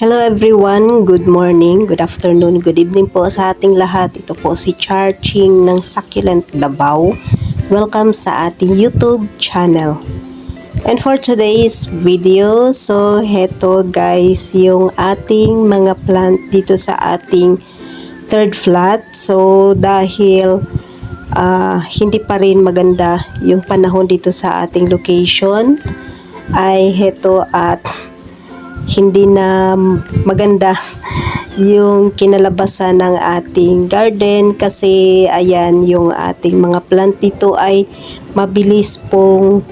Hello everyone, good morning, good afternoon, good evening po sa ating lahat. Ito po si Charching ng Succulent Davao. Welcome sa ating YouTube channel. And for today's video, so heto guys yung ating mga plant dito sa ating third flat. So dahil hindi pa rin maganda yung panahon dito sa ating location, ay heto at hindi na maganda yung kinalabasan ng ating garden kasi ayan yung ating mga plant dito ay mabilis pong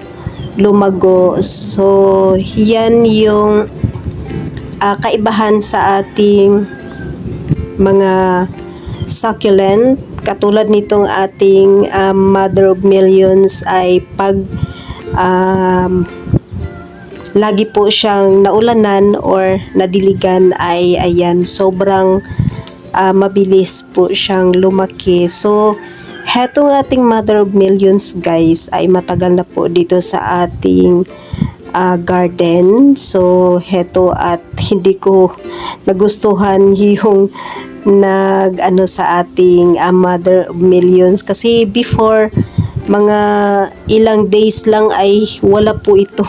lumago. So yan yung kaibahan sa ating mga succulent. Katulad nitong ating Mother of Millions ay pag lagi po siyang naulanan or nadiligan ay ayan sobrang mabilis po siyang lumaki. So hetong ating Mother of Millions guys ay matagal na po dito sa ating garden. So heto at hindi ko nagustuhan yung sa ating Mother of Millions kasi before mga ilang days lang ay wala po ito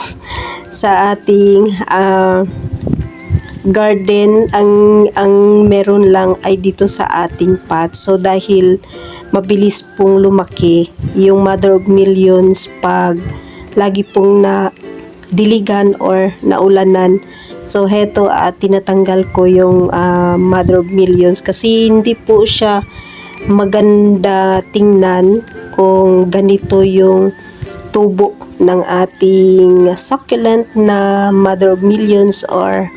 sa ating garden. Ang meron lang ay dito sa ating pot. So dahil mabilis pong lumaki yung Mother of Millions pag lagi pong na diligan or naulanan. So heto tinatanggal ko yung Mother of Millions kasi hindi po siya maganda tingnan kung ganito yung tubo ng ating succulent na Mother of Millions or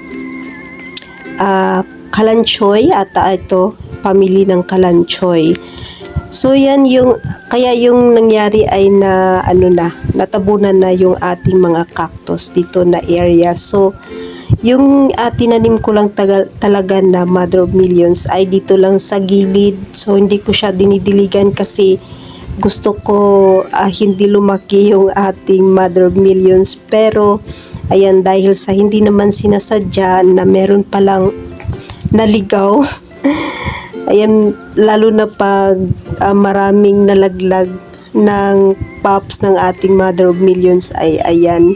kalanchoy ata ito, family ng kalanchoy. So yan yung kaya yung nangyari ay natabunan na yung ating mga cactus dito na area. So yung tinanim ko lang talaga na Mother of Millions ay dito lang sa gilid. So hindi ko siya dinidiligan kasi gusto ko hindi lumaki yung ating Mother of Millions. Pero ayan, dahil sa hindi naman sinasadya na meron palang naligaw ayan, lalo na pag maraming nalaglag ng pops ng ating Mother of Millions ay ayan.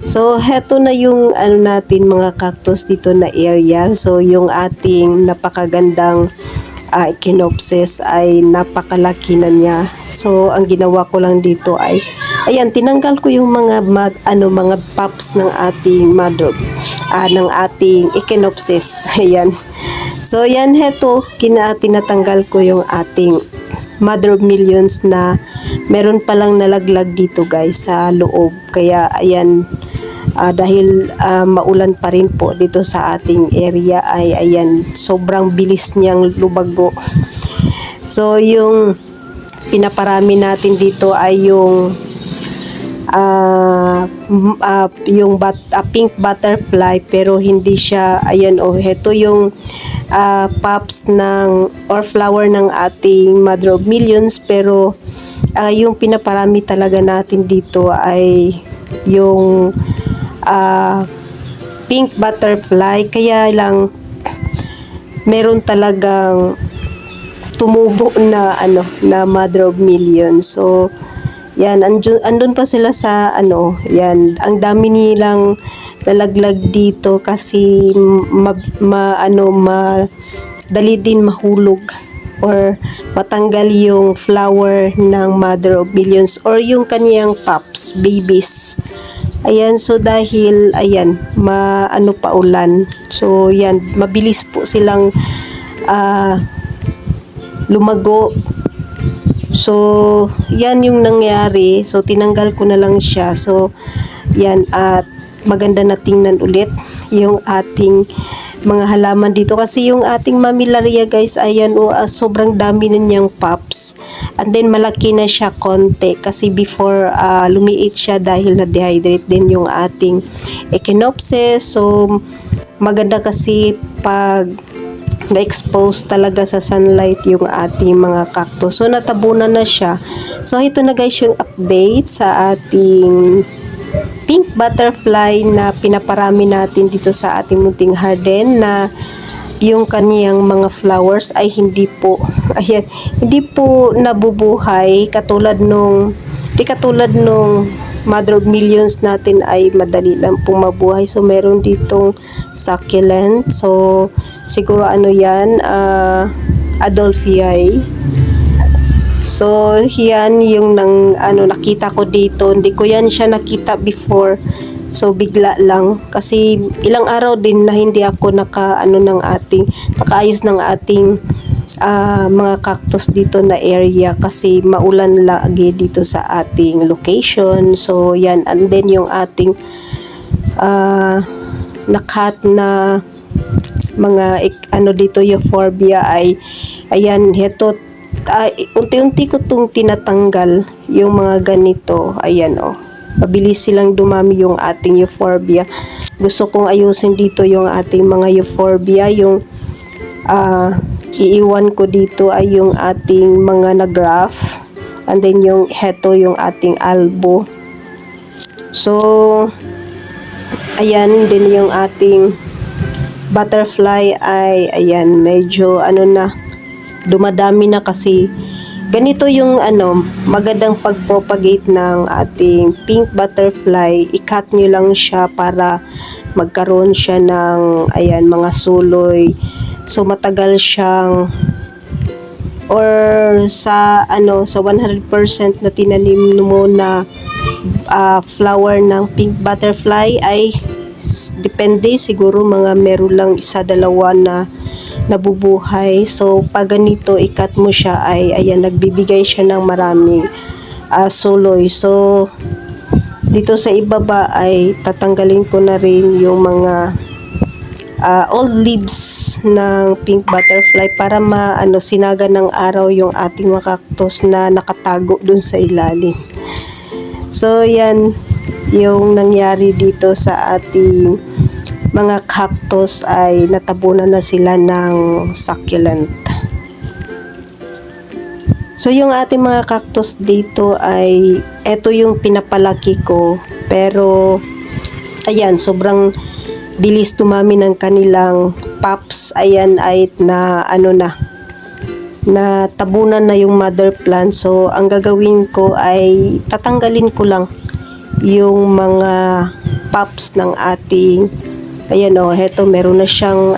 So heto na yung natin mga cactus dito na area. So yung ating napakagandang Echinopsis ay napakalaki na niya. So ang ginawa ko lang dito ay ayan, tinanggal ko yung mga mga pops ng ating ng ating Echinopsis. Ayan. So yan, heto tinatanggal ko yung ating Mother of Millions na meron palang nalaglag dito guys sa loob. Kaya ayan, dahil maulan pa rin po dito sa ating area ay ayan, sobrang bilis niyang lumago. So yung pinaparami natin dito ay yung pink butterfly, pero hindi siya ayan heto yung pops ng or flower ng ating Mother of Millions. Pero yung pinaparami talaga natin dito ay yung pink butterfly. Kaya lang meron talagang tumubo na na Mother of Millions. So yan, andun pa sila sa yan, ang dami nilang nalaglag dito kasi dali din mahulog or matanggal yung flower ng Mother of Millions or yung kaniyang pups, babies. Ayan, so dahil ayan, paulan. So yan, mabilis po silang lumago. So yan yung nangyari. So tinanggal ko na lang siya. So yan, at maganda na tingnan ulit yung ating mga halaman dito kasi yung ating Mammillaria guys, ayan sobrang dami na niyang pops. And then malaki na siya konti kasi before lumiit siya dahil na-dehydrate din yung ating Echinopsis. So maganda kasi pag na-expose talaga sa sunlight yung ating mga cactus. So natabunan na siya. So ito na guys yung update sa ating pink butterfly na pinaparami natin dito sa ating munting garden, na yung kaniyang mga flowers ay hindi po ayan, hindi po nabubuhay di katulad nung mother of millions natin ay madali lang pong mabuhay. So meron ditong succulent, so siguro ano yan, Adolphiae. So yan yung nakita ko dito. Hindi ko yan siya nakita before. So bigla lang kasi ilang araw din na hindi ako nakaayos ng ating mga cactus dito na area kasi maulan lagi dito sa ating location. So yan, and then yung ating nakat na mga dito euphorbia ay ayan, heto unti-unti ko itong tinatanggal yung mga ganito. Ayan mabilis silang dumami yung ating euphorbia. Gusto kong ayusin dito yung ating mga euphorbia. Yung iiwan ko dito ay yung ating mga na-graft, and then yung heto yung ating albo. So ayan din yung ating butterfly ay ayan, medyo dumadami na kasi ganito yung magandang pag-propagate ng ating pink butterfly. I-cut nyo lang siya para magkaroon siya ng ayan, mga suloy. So matagal siyang, or sa 100% na tinanim mo na flower ng pink butterfly ay depende, siguro mga meron lang isa, dalawa na nabubuhay. So pag ganito i-cut mo siya ay ayan, nagbibigay siya ng maraming suloy. So dito sa ibaba ay tatanggalin ko na rin yung mga old leaves ng pink butterfly para sinaga ng araw yung ating mga cactus na nakatago dun sa ilalim. So yan yung nangyari dito sa ating mga cactus, ay natabunan na sila ng succulent. So yung ating mga cactus dito ay eto yung pinapalaki ko, pero ayan, sobrang bilis tumami ng kanilang pops. Ayan ay tabunan na yung mother plant. So ang gagawin ko ay tatanggalin ko lang yung mga pops ng ating ayan heto, meron na siyang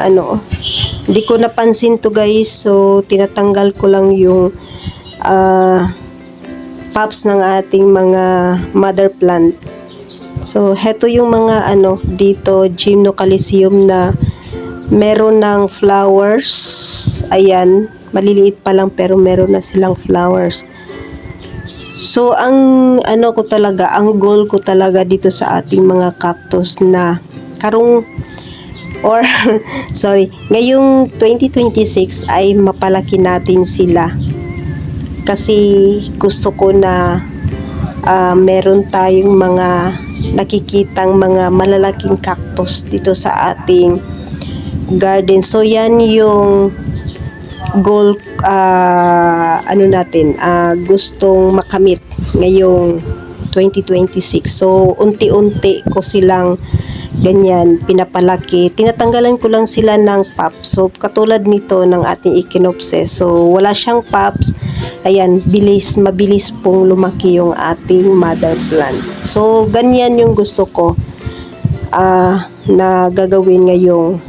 hindi ko napansin to guys. So tinatanggal ko lang yung pops ng ating mga mother plant. So heto yung mga dito, Gymnocalcium na meron ng flowers. Ayan, maliliit pa lang pero meron na silang flowers. So ang ang goal ko talaga dito sa ating mga cactus na ngayong 2026 ay mapalaki natin sila, kasi gusto ko na meron tayong mga nakikitang mga malalaking cactus dito sa ating garden. So yan yung goal gustong makamit ngayong 2026. So unti-unti ko silang ganyan pinapalaki. Tinatanggalan ko lang sila ng pops. So katulad nito ng ating Echinopsis, so wala siyang pops. Ayan, mabilis pong lumaki yung ating mother plant. So ganyan yung gusto ko na gagawin ngayong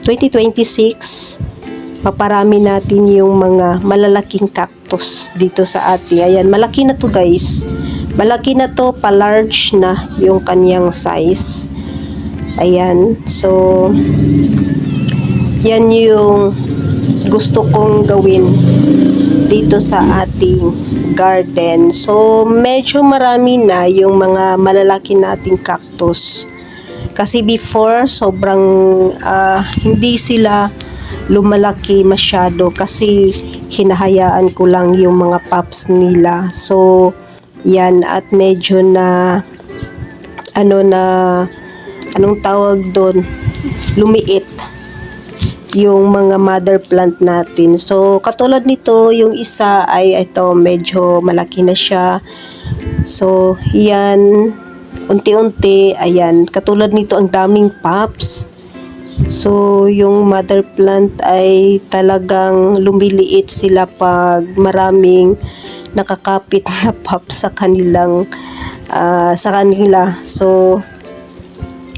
2026. Paparami natin yung mga malalaking cactus dito sa ating. Ayan, malaki na to guys. Malaki na to, pa-large na yung kanyang size. Ayan, so yan yung gusto kong gawin dito sa ating garden. So medyo marami na yung mga malalaki nating cactus, kasi before sobrang hindi sila lumalaki masyado kasi hinahayaan ko lang yung mga pops nila. So yan, at medyo na anong tawag doon, lumiit yung mga mother plant natin. So katulad nito, yung isa ay ito, medyo malaki na siya. So yan, unti-unti, ayan, katulad nito ang daming pops. So, yung mother plant ay talagang lumiliit sila pag maraming nakakapit na pops sa kanilang sa kanila. So,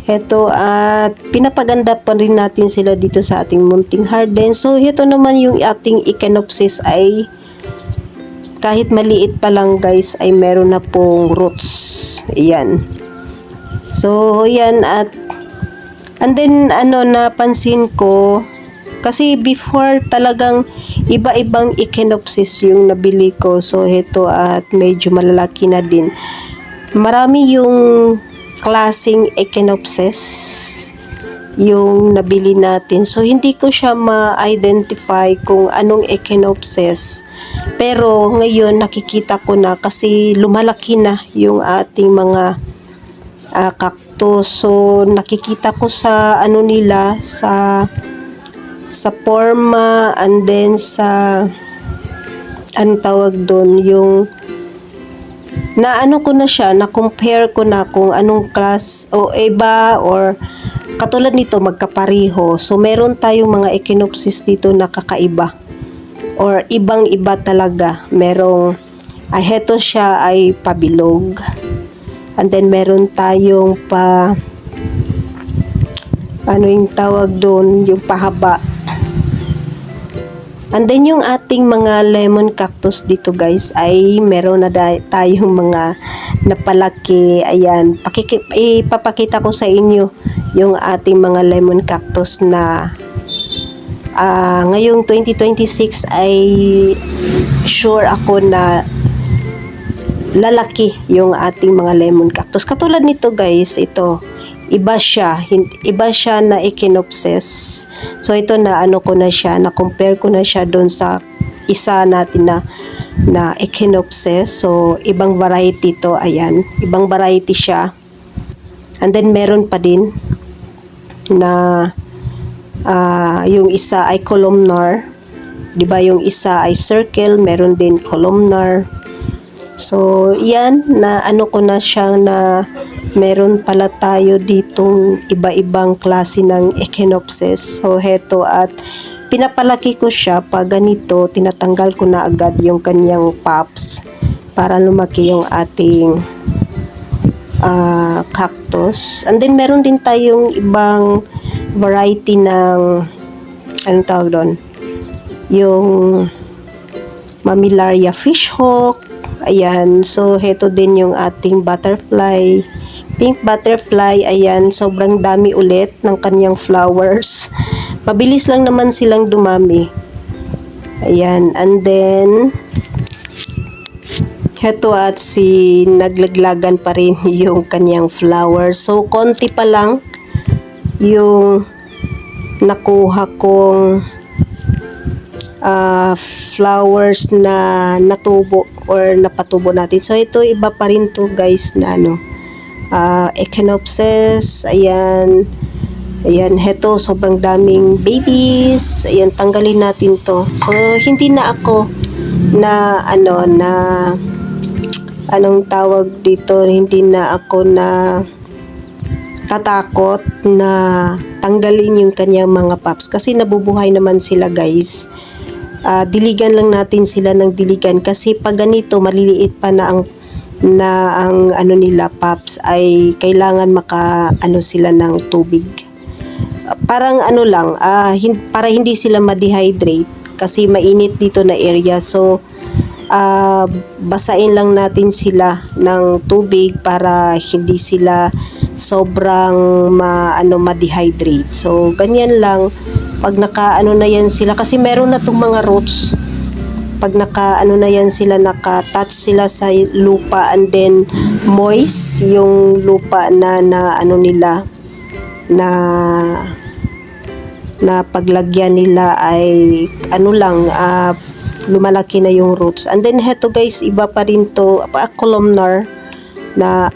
heto at pinapaganda pa rin natin sila dito sa ating munting garden. So, heto naman yung ating Echinopsis ay kahit maliit pa lang guys ay meron na pong roots. Ayan. So, yan and then napansin ko kasi before talagang iba-ibang Echinopsis yung nabili ko. So, heto at medyo malalaki na din. Marami yung klaseng Echinopsis yung nabili natin. So, hindi ko siya ma-identify kung anong Echinopsis. Pero, ngayon, nakikita ko na kasi lumalaki na yung ating mga cactus. So, nakikita ko sa nila, sa forma, and then sa anong tawag doon, yung ko na siya, na-compare ko na kung anong class o iba or katulad nito magkapareho. So, meron tayong mga Echinopsis dito na kakaiba or ibang-iba talaga. Merong, heto siya ay pabilog. And then, meron tayong yung tawag doon, yung pahaba. And then, yung ating mga lemon cactus dito guys ay meron na tayong mga napalaki. Ayan, ipapakita ko sa inyo yung ating mga lemon cactus na ngayong 2026 ay sure ako na lalaki yung ating mga lemon cactus. Katulad nito guys, ito. Iba siya na Echinopsis. So, ito na ko na siya, na-compare ko na siya doon sa isa natin na Echinopsis. So, ibang variety to, ayan. Ibang variety siya. And then, meron pa din na yung isa ay columnar. Diba yung isa ay circle, meron din columnar. So, yan, na ko na siya na meron pala tayo ditong iba-ibang klase ng Echinopsis. So, heto at pinapalaki ko siya pag ganito, tinatanggal ko na agad yung kanyang pops para lumaki yung ating cactus. And then, meron din tayong ibang variety ng anong tawag doon? Yung Mammillaria fishhawk. Ayan. So, heto din yung ating butterfly. Pink butterfly, ayan, sobrang dami ulit ng kanyang flowers. Mabilis lang naman silang dumami. Ayan, and then, heto at naglaglagan pa rin yung kanyang flowers. So, konti pa lang yung nakuha kong flowers na natubo or napatubo natin. So, ito, iba pa rin to guys na Echinopsis, ayan, heto, sobrang daming babies, ayan, tanggalin natin to. So, hindi na ako na, anong tawag dito, hindi na ako na tatakot na tanggalin yung kanyang mga pups kasi nabubuhay naman sila guys. Diligan lang natin sila ng diligan kasi pag ganito, maliliit pa na ang nila pups ay kailangan sila ng tubig. Parang lang, para hindi sila ma-dehydrate kasi mainit dito na area. So, basain lang natin sila ng tubig para hindi sila sobrang ma-dehydrate. So, ganyan lang pag na yan sila kasi meron na tong mga roots. Pag na yan sila, naka-touch sila sa lupa and then moist yung lupa na nila na paglagyan nila ay lumalaki na yung roots. And then heto guys, iba pa rin to, columnar na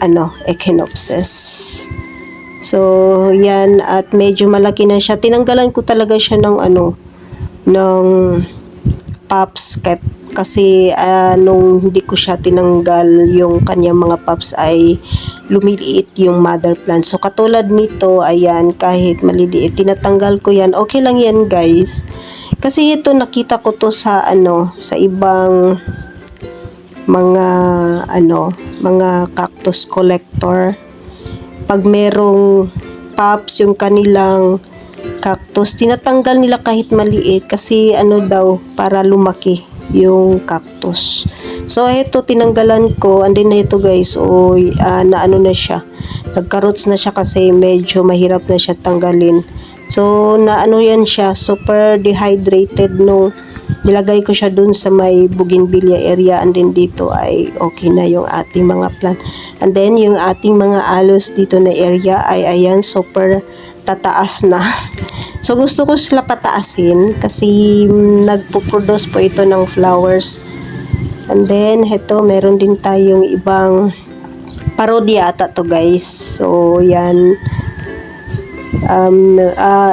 Echinopsis. So, yan, at medyo malaki na siya. Tinanggalan ko talaga siya ng ng pops kasi nung hindi ko siya tinanggal yung kanyang mga pups ay lumiliit yung mother plant. So katulad nito, ayan, kahit maliliit, tinatanggal ko yan. Okay lang yan guys. Kasi ito nakita ko to sa sa ibang mga cactus collector. Pag merong pups yung kanilang cactus, tinatanggal nila kahit maliit kasi daw para lumaki yung cactus. So ito tinanggalan ko, and then ito guys, na na siya, nagka-roots na siya kasi medyo mahirap na siya tanggalin. So na yan siya, super dehydrated nung nilagay ko siya dun sa may bougainvillea area, and then dito ay okay na yung ating mga plant. And then yung ating mga aloes dito na area ay ayan, super tataas na. So gusto ko sila pataasin kasi nagpo-produce po ito ng flowers. And then heto, meron din tayong ibang parodia ata to guys. So yan,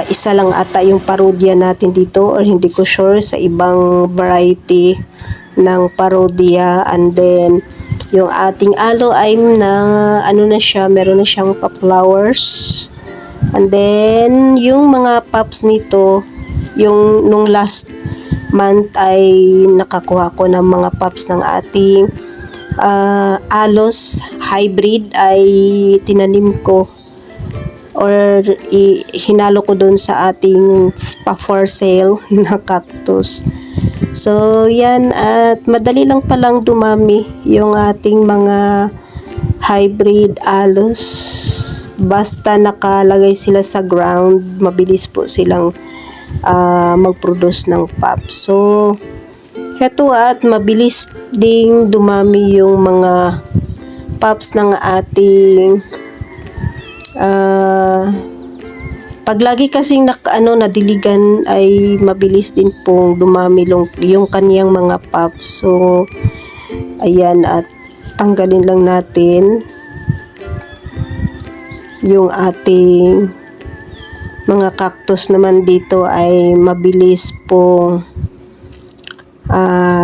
isa lang ata yung parodia natin dito, or hindi ko sure, sa ibang variety ng parodia. And then yung ating aloe ay na na siya, meron na siyang pa-flowers. And then yung mga pups nito, yung nung last month ay nakakuha ko ng mga pups ng ating aloes hybrid, ay tinanim ko or hinalo ko dun sa ating pa-for sale na cactus. So yan, at madali lang palang dumami yung ating mga hybrid aloes. Basta nakalagay sila sa ground, mabilis po silang mag-produce ng pups. So heto, at mabilis ding dumami yung mga pups ng ating pag lagi kasing nadiligan ay mabilis din pong dumami yung kaniyang mga pups. So ayan, at tanggalin lang natin yung ating mga cactus naman dito ay mabilis pong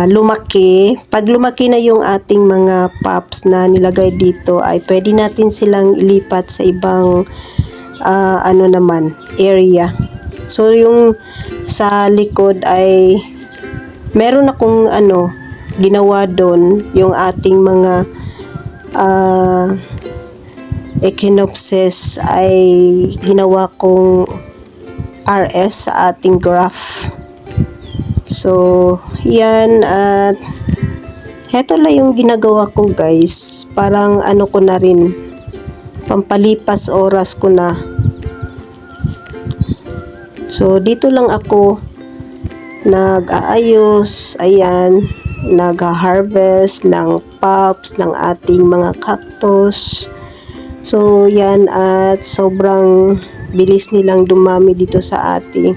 lumaki. Pag lumaki na yung ating mga pups na nilagay dito, ay pwede natin silang ilipat sa ibang naman area. So yung sa likod ay meron akong ginawa doon, yung ating mga echinopsis ay ginawa kong RS sa ating graph. So yan, at heto lang yung ginagawa ko guys, parang ko na rin, pampalipas oras ko na. So dito lang ako nag-aayos, ayan, nag-harvest ng pups ng ating mga cactus. So yan, at sobrang bilis nilang dumami dito sa ating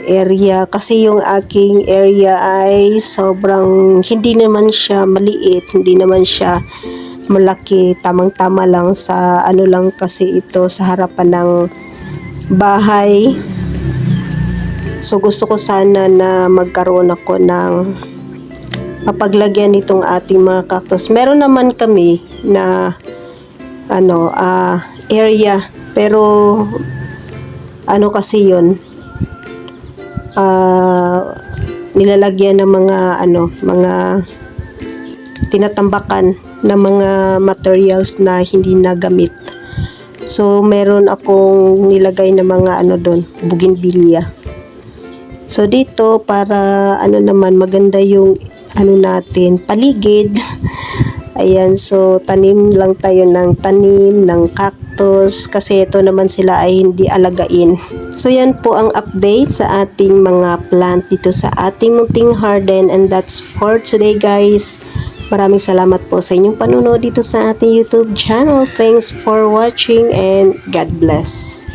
area, kasi yung aking area ay sobrang hindi naman siya maliit, hindi naman siya malaki, tamang-tama lang sa lang kasi ito sa harapan ng bahay. So gusto ko sana na magkaroon ako ng mapaglagyan nitong ating mga cactus. Meron naman kami na area, pero kasi yun, nilalagyan ng mga tinatambakan na mga materials na hindi nagamit. So meron akong nilagay na mga doon, bougainvillea. So dito, para naman maganda yung natin paligid. Ayan, so tanim lang tayo ng tanim ng cactus kasi ito naman sila ay hindi alagain. So yan po ang update sa ating mga plant dito sa ating munting garden, and that's for today guys. Maraming salamat po sa inyong panunood dito sa ating YouTube channel. Thanks for watching and God bless.